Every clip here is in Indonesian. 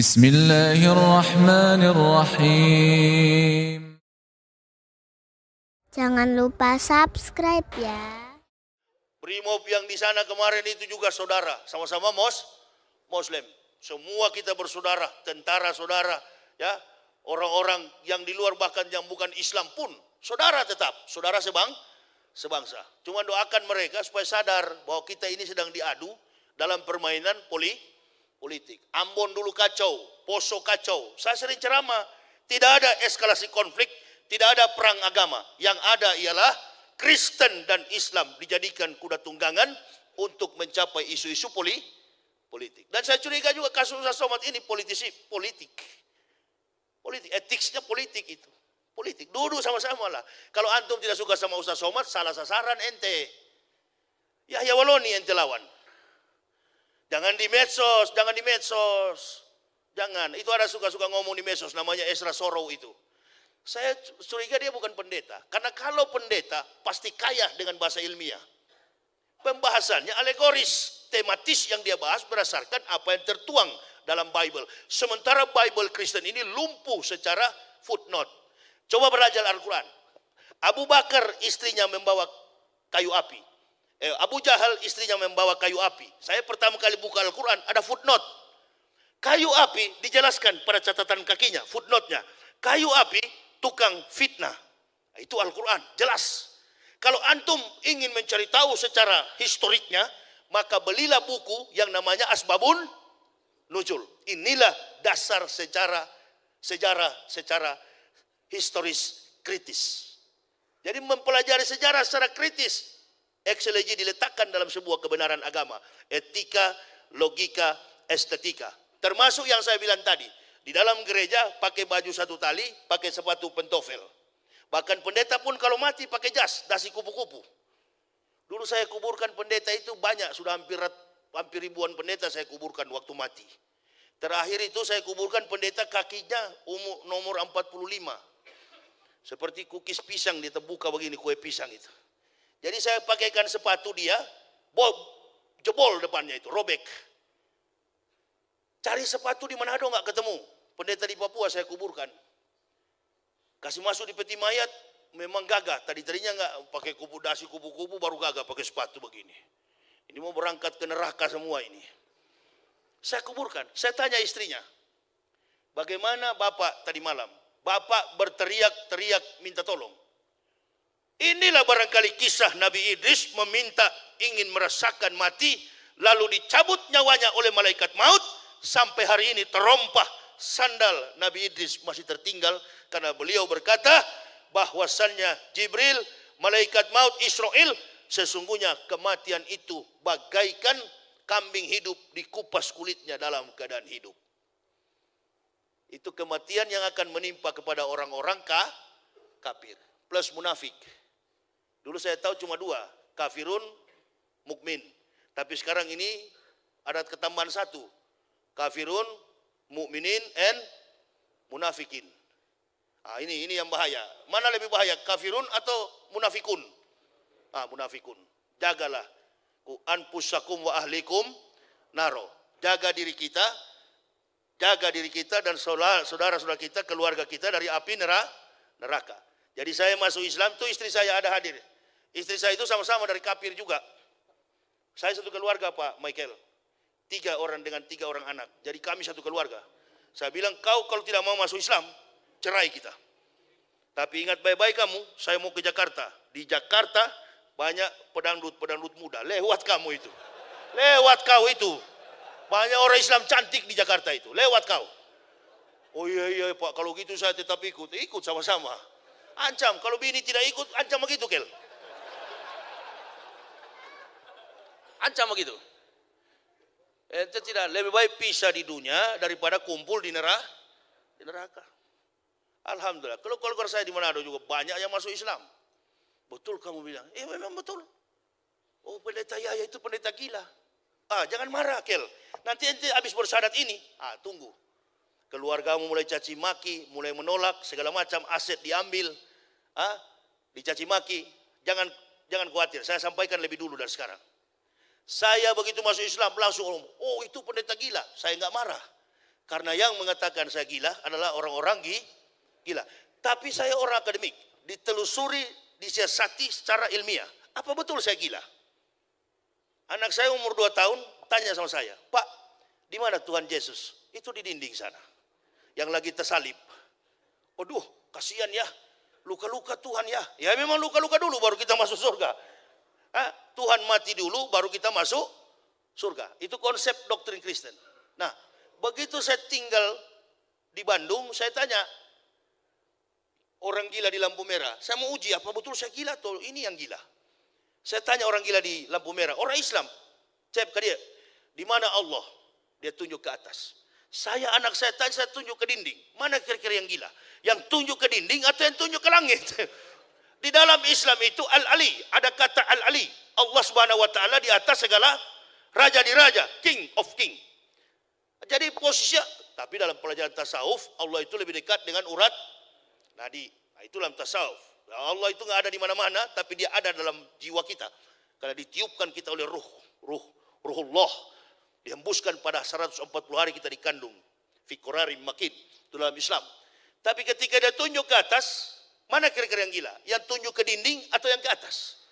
Bismillahirrahmanirrahim. Jangan lupa subscribe ya. Brimob yang di sana kemarin itu juga saudara, sama-sama Muslim. Semua kita bersaudara, tentara saudara, ya, orang-orang yang di luar bahkan yang bukan Islam pun saudara tetap, saudara sebangsa. Cuma doakan mereka supaya sadar bahwa kita ini sedang diadu dalam permainan politik. Ambon dulu kacau, Poso kacau. Saya sering ceramah, tidak ada eskalasi konflik, tidak ada perang agama. Yang ada ialah Kristen dan Islam dijadikan kuda tunggangan untuk mencapai isu-isu politik. Dan saya curiga juga kasus Ustaz Somad ini politik. Etiknya politik itu. Politik, duduk sama-sama lah. Kalau antum tidak suka sama Ustaz Somad, salah sasaran ente. Yahya Waloni ente lawan. Jangan di medsos. Jangan, itu ada suka-suka ngomong di medsos, namanya Esra Sorow itu. Saya curiga dia bukan pendeta. Karena kalau pendeta, pasti kaya dengan bahasa ilmiah. Pembahasannya alegoris, tematis yang dia bahas berdasarkan apa yang tertuang dalam Bible. Sementara Bible Kristen ini lumpuh secara footnote. Coba belajar Al-Quran. Abu Bakar istrinya membawa kayu api. Abu Jahal istrinya membawa kayu api. Saya pertama kali buka Al-Quran, ada footnote. Kayu api dijelaskan pada catatan kakinya, footnote-nya. Kayu api tukang fitnah. Itu Al-Quran, jelas. Kalau antum ingin mencari tahu secara historiknya, maka belilah buku yang namanya Asbabun Nuzul. Inilah dasar sejarah secara historis kritis. Jadi mempelajari sejarah secara kritis. Eksegesi diletakkan dalam sebuah kebenaran agama. Etika, logika, estetika. Termasuk yang saya bilang tadi. Di dalam gereja pakai baju satu tali, pakai sepatu pentofel. Bahkan pendeta pun kalau mati pakai jas, dasi kupu-kupu. Dulu saya kuburkan pendeta itu banyak. Sudah hampir ribuan pendeta saya kuburkan waktu mati. Terakhir itu saya kuburkan pendeta kakinya nomor 45. Seperti kukis pisang dia terbuka begini, kue pisang itu. Jadi saya pakaikan sepatu dia, jebol depannya itu, robek. Cari sepatu di Manado nggak ketemu. Pendeta di Papua saya kuburkan. Kasih masuk di peti mayat, memang gagah. Tadinya nggak pakai dasi kupu-kupu, baru gagah pakai sepatu begini. Ini mau berangkat ke neraka semua ini. Saya kuburkan. Saya tanya istrinya, bagaimana Bapak tadi malam? Bapak berteriak-teriak minta tolong. Inilah barangkali kisah Nabi Idris ingin merasakan mati, lalu dicabut nyawanya oleh malaikat maut, sampai hari ini terompah sandal Nabi Idris masih tertinggal, karena beliau berkata bahwasannya Jibril, malaikat maut Israel, sesungguhnya kematian itu bagaikan kambing hidup dikupas kulitnya dalam keadaan hidup. Itu kematian yang akan menimpa kepada orang-orang kafir plus munafik. Dulu saya tahu cuma dua, kafirun, mukmin. Tapi sekarang ini ada ketambahan satu, kafirun, mukminin, and munafikin. Ini yang bahaya. Mana lebih bahaya, kafirun atau munafikun? Munafikun. Jagalah. Ku anfusakum wa ahlikum naro. Jaga diri kita dan saudara-saudara kita, keluarga kita dari api neraka. Jadi saya masuk Islam tuh istri saya ada hadir. Istri saya itu sama-sama dari kafir juga. Saya satu keluarga Pak Michael. 3 orang dengan 3 orang anak. Jadi kami satu keluarga. Saya bilang kau kalau tidak mau masuk Islam, cerai kita. Tapi ingat baik-baik kamu, saya mau ke Jakarta. Di Jakarta banyak pedangdut muda. Lewat kamu itu. Lewat kau itu. Banyak orang Islam cantik di Jakarta itu. Lewat kau. Oh iya Pak, kalau gitu saya tetap ikut. Ikut sama-sama. Ancam, kalau bini tidak ikut, ancam begitu, Kel. Ancam begitu. Ente tidak, lebih baik pisah di dunia daripada kumpul di neraka. Alhamdulillah. Kalau keluarga saya di Manado juga banyak yang masuk Islam. Betul kamu bilang. Memang betul. Oh, pendeta Yahya itu pendeta gila. Jangan marah, Kel. Nanti ente habis bersyahadat ini. Tunggu. Keluargamu mulai caci maki, mulai menolak, segala macam aset diambil, dicaci maki. Jangan khawatir, saya sampaikan lebih dulu dari sekarang. Saya begitu masuk Islam langsung, oh itu pendeta gila, saya nggak marah. Karena yang mengatakan saya gila adalah orang-orang gila. Tapi saya orang akademik, ditelusuri, disiasati secara ilmiah. Apa betul saya gila? Anak saya umur 2 tahun tanya sama saya, Pak, di mana Tuhan Yesus? Itu di dinding sana. Yang lagi tersalib. Waduh, kasihan ya. Luka-luka Tuhan ya. Ya memang luka-luka dulu baru kita masuk surga. Tuhan mati dulu baru kita masuk surga. Itu konsep doktrin Kristen. Nah, begitu saya tinggal di Bandung, saya tanya orang gila di lampu merah. Saya mau uji apa betul saya gila atau ini yang gila. Saya tanya orang gila di lampu merah, orang Islam. Saya ke dia, di mana Allah? Dia tunjuk ke atas. Saya anak saya tanya, saya tunjuk ke dinding. Mana kira-kira yang gila? Yang tunjuk ke dinding atau yang tunjuk ke langit? Di dalam Islam itu Al-Ali, ada kata Al-Ali. Allah Subhanahu wa taala di atas segala raja di raja, king of king. Jadi posisinya, tapi dalam pelajaran tasawuf Allah itu lebih dekat dengan urat nadi. Nah, itu dalam tasawuf. Allah itu nggak ada di mana-mana, tapi dia ada dalam jiwa kita. Karena ditiupkan kita oleh ruhullah. Dihembuskan pada 140 hari kita dikandung. Fikurarim makin. Itu dalam Islam. Tapi ketika dia tunjuk ke atas, mana kira-kira yang gila? Yang tunjuk ke dinding atau yang ke atas?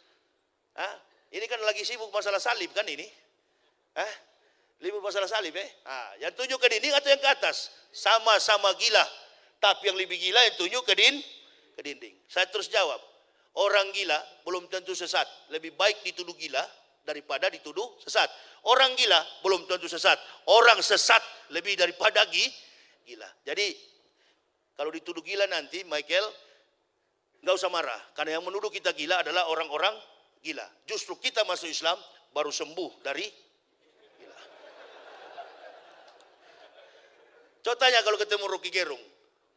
Ini kan lagi sibuk masalah salib kan ini? Sibuk masalah salib yang tunjuk ke dinding atau yang ke atas? Sama-sama gila. Tapi yang lebih gila yang tunjuk ke dinding. Saya terus jawab, orang gila belum tentu sesat. Lebih baik dituduh gila daripada dituduh sesat. Orang gila belum tentu sesat. Orang sesat lebih daripada gila. Jadi kalau dituduh gila nanti, Michael, nggak usah marah. Karena yang menuduh kita gila adalah orang-orang gila. Justru kita masuk Islam baru sembuh dari gila. Coba tanya kalau ketemu Rocky Gerung.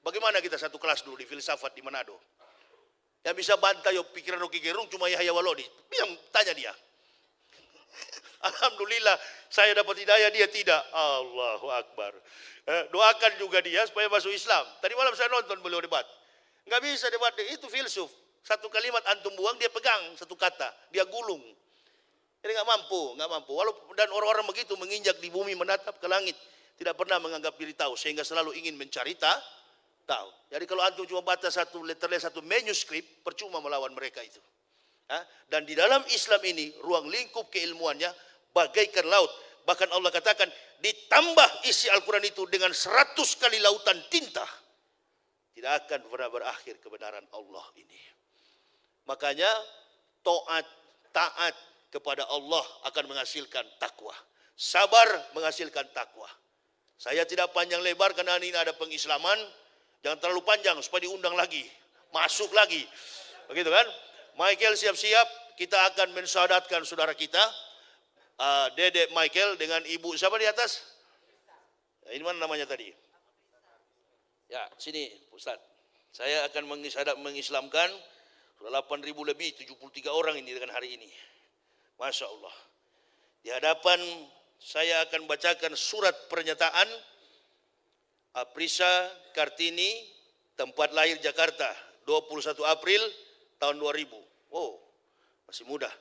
Bagaimana kita satu kelas dulu di filsafat di Manado? Yang bisa bantai pikiran Rocky Gerung cuma Yahya Walodi. Tanya dia. Alhamdulillah saya dapat hidayah, dia tidak. Allahu Akbar. Doakan juga dia supaya masuk Islam. Tadi malam saya nonton beliau debat. Nggak bisa debat, itu filsuf. Satu kalimat antum buang, dia pegang satu kata. Dia gulung. Jadi nggak mampu. Walaupun dan orang-orang begitu menginjak di bumi, menatap ke langit. Tidak pernah menganggap diri tahu. Sehingga selalu ingin mencari tahu. Jadi kalau antum cuma baca satu letternya, satu manuskrip, percuma melawan mereka itu. Dan di dalam Islam ini, ruang lingkup keilmuannya bagaikan laut. Bahkan Allah katakan, ditambah isi Al-Quran itu dengan 100 kali lautan tinta. Tidak akan pernah berakhir kebenaran Allah ini. Makanya, taat kepada Allah akan menghasilkan takwa. Sabar menghasilkan takwa. Saya tidak panjang lebar karena ini ada pengislaman. Jangan terlalu panjang supaya diundang lagi. Masuk lagi. Begitu kan? Michael siap-siap. Kita akan mensyahadatkan saudara kita. Dedek Michael dengan ibu. Siapa di atas? Ini mana namanya tadi? Ya, sini Ustaz. Saya akan mengislamkan 8.000 lebih, 73 orang ini dengan hari ini. Masya Allah. Di hadapan saya akan bacakan surat pernyataan Aprisa Kartini, tempat lahir Jakarta, 21 April tahun 2000. Oh, masih muda.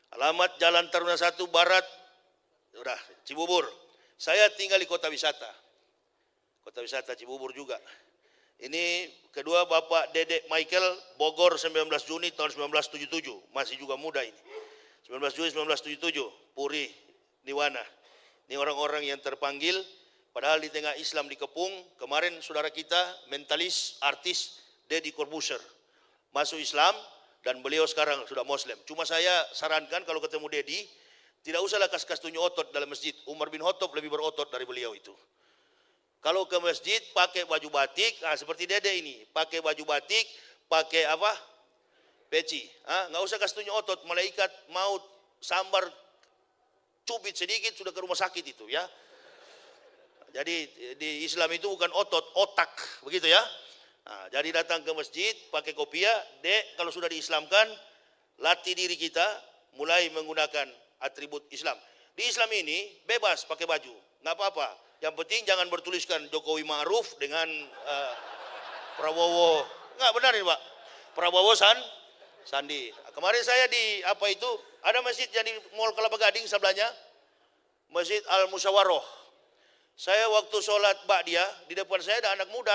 Alamat Jalan Taruna 1 Barat, udah, Cibubur. Saya tinggal di kota wisata. Kota wisata Cibubur juga. Ini kedua Bapak Dedek Michael, Bogor 19 Juni tahun 1977. Masih juga muda ini. 19 Juni 1977, Puri, Niwana. Ini orang-orang yang terpanggil. Padahal di tengah Islam dikepung, kemarin saudara kita, mentalis, artis, Deddy Corbuzier, masuk Islam dan beliau sekarang sudah Muslim. Cuma saya sarankan kalau ketemu Deddy, tidak usahlah kas-kas tunjuk otot dalam masjid. Umar bin Khattab lebih berotot dari beliau itu. Kalau ke masjid pakai baju batik, seperti Dede ini, pakai baju batik, pakai apa? Peci. Nggak usah kasih tunjuk otot, malaikat maut sambar cubit sedikit sudah ke rumah sakit itu ya. Jadi di Islam itu bukan otot, otak, begitu ya. Jadi datang ke masjid, pakai kopiah, Dek, kalau sudah diislamkan, latih diri kita, mulai menggunakan atribut Islam. Di Islam ini, bebas pakai baju, nggak apa-apa. Yang penting jangan bertuliskan Jokowi Ma'ruf dengan Prabowo. Nggak benar ini Pak, Prabowo Sandi. Kemarin saya di, ada masjid yang di Mall Kelapa Gading sebelahnya, Masjid Al-Musyawaroh. Saya waktu sholat ba'diyah, di depan saya ada anak muda,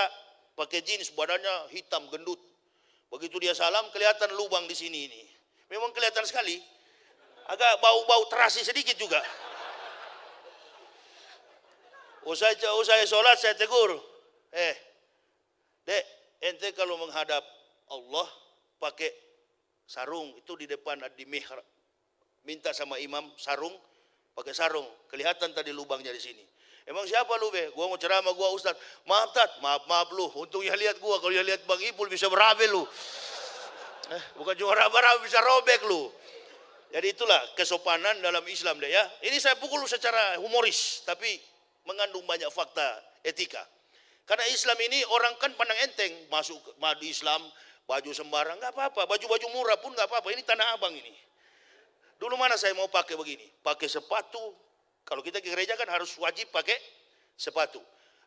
pakai jeans, badannya hitam, gendut. Begitu dia salam, kelihatan lubang di sini ini. Memang kelihatan sekali. Agak bau-bau terasi sedikit juga. Usai sholat, saya tegur. Dek, ente kalau menghadap Allah, pakai sarung. Itu di depan di mihrab. Minta sama imam sarung, pakai sarung. Kelihatan tadi lubangnya di sini. Emang siapa lu be? Gua mau ceramah, gua ustaz. Maaf tat, maaf lu. Untung ya lihat gua, kalau ya lihat Bang Ipul bisa berabe lu. Bukan cuma raba-raba, bisa robek lu. Jadi itulah kesopanan dalam Islam deh ya. Ini saya pukul secara humoris, tapi mengandung banyak fakta etika. Karena Islam ini orang kan pandang enteng, masuk di Islam, baju sembarang, nggak apa-apa. Baju-baju murah pun nggak apa-apa. Ini Tanah Abang ini. Dulu mana saya mau pakai begini? Pakai sepatu. Kalau kita ke gereja kan harus wajib pakai sepatu.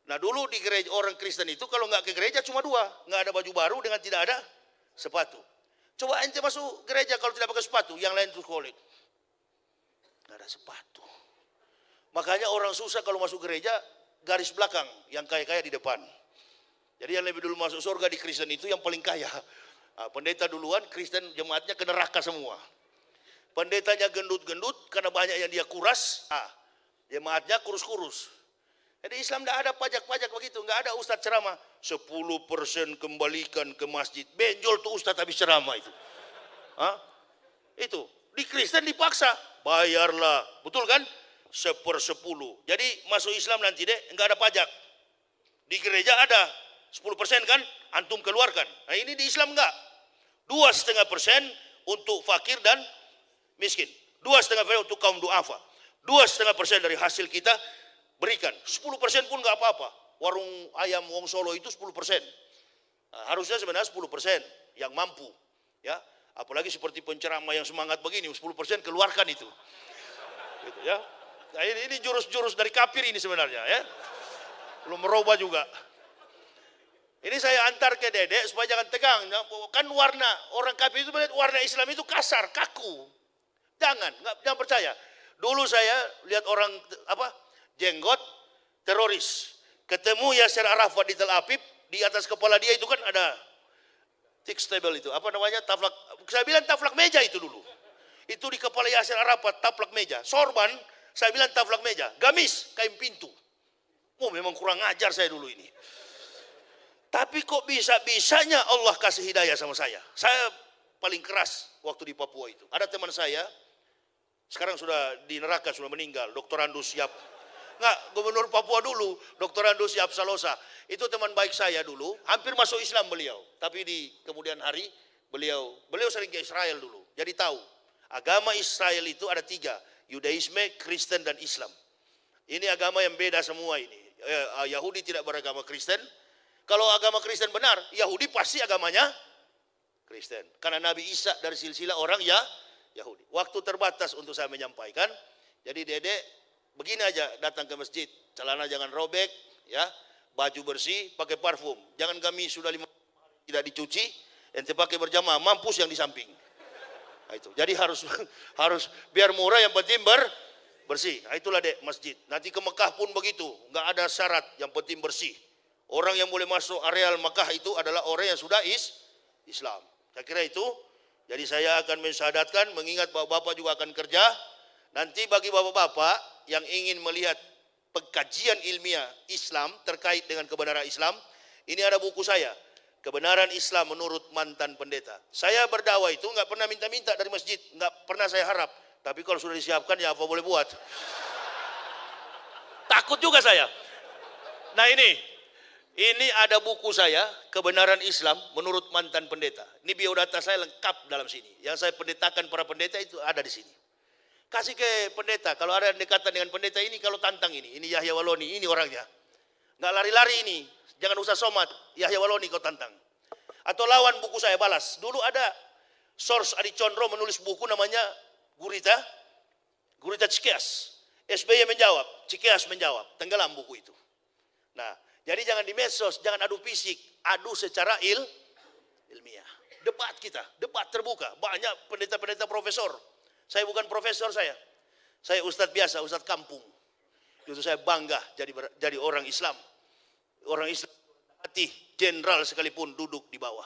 Nah dulu di gereja orang Kristen itu kalau nggak ke gereja cuma dua. Nggak ada baju baru dengan tidak ada sepatu. Coba ente masuk gereja kalau tidak pakai sepatu, yang lain tuh kolek. Nggak ada sepatu. Makanya orang susah kalau masuk gereja, garis belakang, yang kaya-kaya di depan. Jadi yang lebih dulu masuk surga di Kristen itu yang paling kaya. Nah, pendeta duluan, Kristen jemaatnya ke neraka semua. Pendetanya gendut-gendut karena banyak yang dia kuras, jemaatnya kurus-kurus. Jadi Islam tidak ada pajak-pajak begitu, nggak ada ustadz ceramah 10% kembalikan ke masjid. Benjol tuh ustadz habis ceramah itu. Itu di Kristen dipaksa, bayarlah, betul kan? 1/10. Jadi masuk Islam nanti deh nggak ada pajak. Di gereja ada 10% kan, antum keluarkan. Nah ini di Islam enggak. 2,5% untuk fakir dan miskin. 2,5% untuk kaum duafa. 2,5% dari hasil kita berikan. 10% pun nggak apa-apa. Warung ayam Wong Solo itu 10%. Nah, harusnya sebenarnya 10% yang mampu. Ya, apalagi seperti penceramah yang semangat begini, 10% keluarkan itu. Gitu, ya. Nah, ini jurus-jurus dari kafir ini sebenarnya ya. Belum merubah juga. Ini saya antar ke Dedek supaya jangan tegang. Kan warna orang kafir itu melihat warna Islam itu kasar, kaku. Jangan percaya. Dulu saya lihat orang jenggot teroris. Ketemu Yasser Arafat di Tel Aviv, di atas kepala dia itu kan ada thick stable itu. Apa namanya? Taplak. Saya bilang taplak meja itu dulu. Itu di kepala Yasser Arafat, taplak meja. Sorban, saya bilang taplak meja. Gamis, kain pintu. Oh, memang kurang ajar saya dulu ini. Tapi kok bisa-bisanya Allah kasih hidayah sama saya. Saya paling keras waktu di Papua itu. Ada teman saya, sekarang sudah di neraka, sudah meninggal, Dr. Andus Yap. Enggak, Gubernur Papua dulu, Dr. Andus Yap Salosa. Itu teman baik saya dulu, hampir masuk Islam beliau. Tapi di kemudian hari, beliau sering ke Israel dulu. Jadi tahu, agama Israel itu ada 3. Yudaisme, Kristen, dan Islam. Ini agama yang beda semua ini. Yahudi tidak beragama Kristen. Kalau agama Kristen benar, Yahudi pasti agamanya Kristen. Karena Nabi Isa dari silsilah orang Yahudi. Waktu terbatas untuk saya menyampaikan. Jadi Dedek, begini aja datang ke masjid. Celana jangan robek, ya, baju bersih, pakai parfum. Jangan kami sudah 5 tidak dicuci, ente pakai berjamaah, mampus yang di samping. Nah, itu. Jadi harus biar murah, yang penting bersih. Nah, itulah Dek masjid. Nanti ke Mekah pun begitu, nggak ada syarat, yang penting bersih. Orang yang boleh masuk areal Mekah itu adalah orang yang sudah Islam. Saya kira itu. Jadi saya akan mensyahadatkan, mengingat bapak-bapak juga akan kerja. Nanti bagi bapak-bapak yang ingin melihat pengkajian ilmiah Islam terkait dengan kebenaran Islam, ini ada buku saya, Kebenaran Islam Menurut Mantan Pendeta. Saya berdakwah itu nggak pernah minta-minta dari masjid, nggak pernah saya harap. Tapi kalau sudah disiapkan ya apa boleh buat. Takut juga saya. Nah ini ada buku saya, Kebenaran Islam Menurut Mantan Pendeta. Ini biodata saya lengkap dalam sini. Yang saya pendetakan para pendeta itu ada di sini. Kasih ke pendeta, kalau ada dekatan dengan pendeta ini, kalau tantang ini Yahya Waloni, ini orangnya. Nggak lari-lari ini, jangan usah somat, Yahya Waloni kau tantang. Atau lawan buku saya, balas. Dulu ada Source Adi Condro menulis buku namanya Gurita Cikeas. SBY menjawab, Cikeas menjawab, tenggelam buku itu. Nah, jadi jangan di medsos, jangan adu fisik, adu secara ilmiah. Debat kita, debat terbuka. Banyak pendeta-pendeta profesor. Saya bukan profesor saya ustadz biasa, ustadz kampung. Justru saya bangga jadi orang Islam. Orang Islam hati jenderal sekalipun duduk di bawah.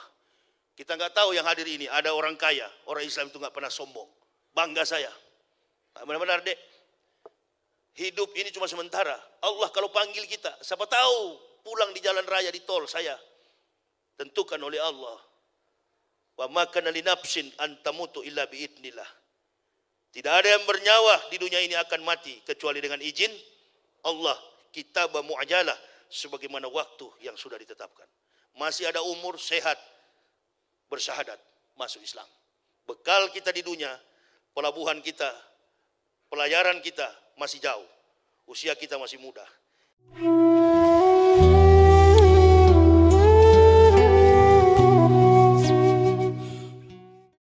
Kita nggak tahu yang hadir ini ada orang kaya. Orang Islam itu nggak pernah sombong. Bangga saya. Benar-benar dek. Hidup ini cuma sementara. Allah kalau panggil kita, siapa tahu pulang di jalan raya di tol saya. Tentukan oleh Allah. Wa ma kana li nafsin an tamutu illa biidznillah. Tidak ada yang bernyawa di dunia ini akan mati kecuali dengan izin Allah. Kitab mu'ajalah sebagaimana waktu yang sudah ditetapkan. Masih ada umur sehat bersyahadat masuk Islam. Bekal kita di dunia, pelabuhan kita, pelayaran kita masih jauh. Usia kita masih muda.